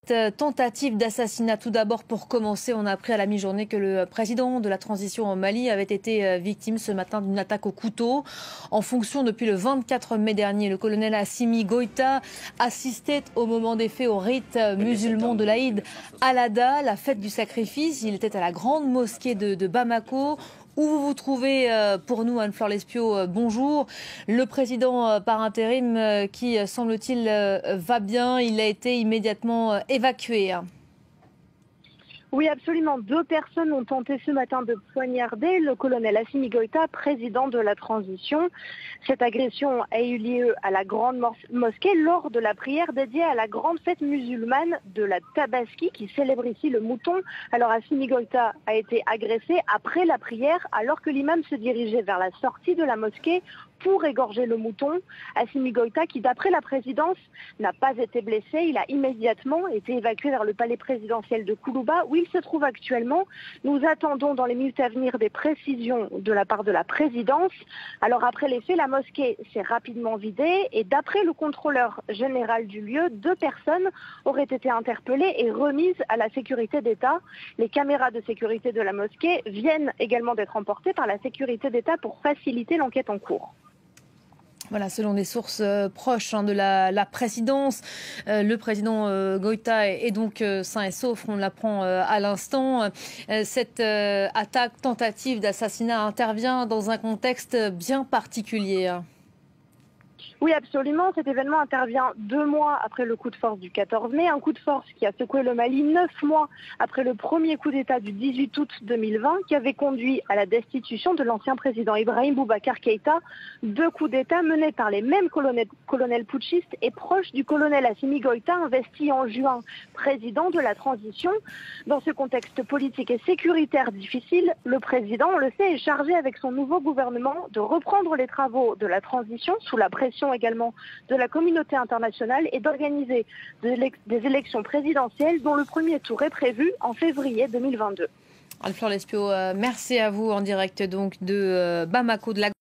Tentative d'assassinat. Tout d'abord, pour commencer, on a appris à la mi-journée que le président de la transition au Mali avait été victime ce matin d'une attaque au couteau. En fonction, depuis le 24 mai dernier, le colonel Assimi Goïta assistait au moment des faits au rite musulman de l'Aïd al-Adha, la fête du sacrifice. Il était à la grande mosquée de Bamako, où vous vous trouvez pour nous, Anne-Fleur Lespio. Bonjour. Le président par intérim qui, semble-t-il, va bien. Il a été immédiatement évacué. Oui, absolument. 2 personnes ont tenté ce matin de poignarder le colonel Assimi Goïta, président de la transition. Cette agression a eu lieu à la grande mosquée lors de la prière dédiée à la grande fête musulmane de la Tabaski qui célèbre ici le mouton. Alors Assimi Goïta a été agressé après la prière alors que l'imam se dirigeait vers la sortie de la mosquée pour égorger le mouton. Assimi Goïta, qui d'après la présidence n'a pas été blessé, il a immédiatement été évacué vers le palais présidentiel de Koulouba où il se trouve actuellement. Nous attendons dans les minutes à venir des précisions de la part de la présidence. Alors après les faits, la mosquée s'est rapidement vidée et d'après le contrôleur général du lieu, 2 personnes auraient été interpellées et remises à la sécurité d'État. Les caméras de sécurité de la mosquée viennent également d'être emportées par la sécurité d'État pour faciliter l'enquête en cours. Voilà, selon des sources proches de la présidence, le président Goïta est donc sain et sauf, on l'apprend à l'instant. Cette attaque, tentative d'assassinat intervient dans un contexte bien particulier. Oui, absolument. Cet événement intervient 2 mois après le coup de force du 14 mai, un coup de force qui a secoué le Mali 9 mois après le premier coup d'État du 18 août 2020 qui avait conduit à la destitution de l'ancien président Ibrahim Boubacar Keïta. 2 coups d'État menés par les mêmes colonels putschistes et proches du colonel Assimi Goïta, investi en juin président de la transition. Dans ce contexte politique et sécuritaire difficile, le président, on le sait, est chargé avec son nouveau gouvernement de reprendre les travaux de la transition sous la pression également de la communauté internationale et d'organiser des élections présidentielles dont le premier tour est prévu en février 2022. Anne-Fleur Lespio, merci à vous en direct donc de Bamako, de la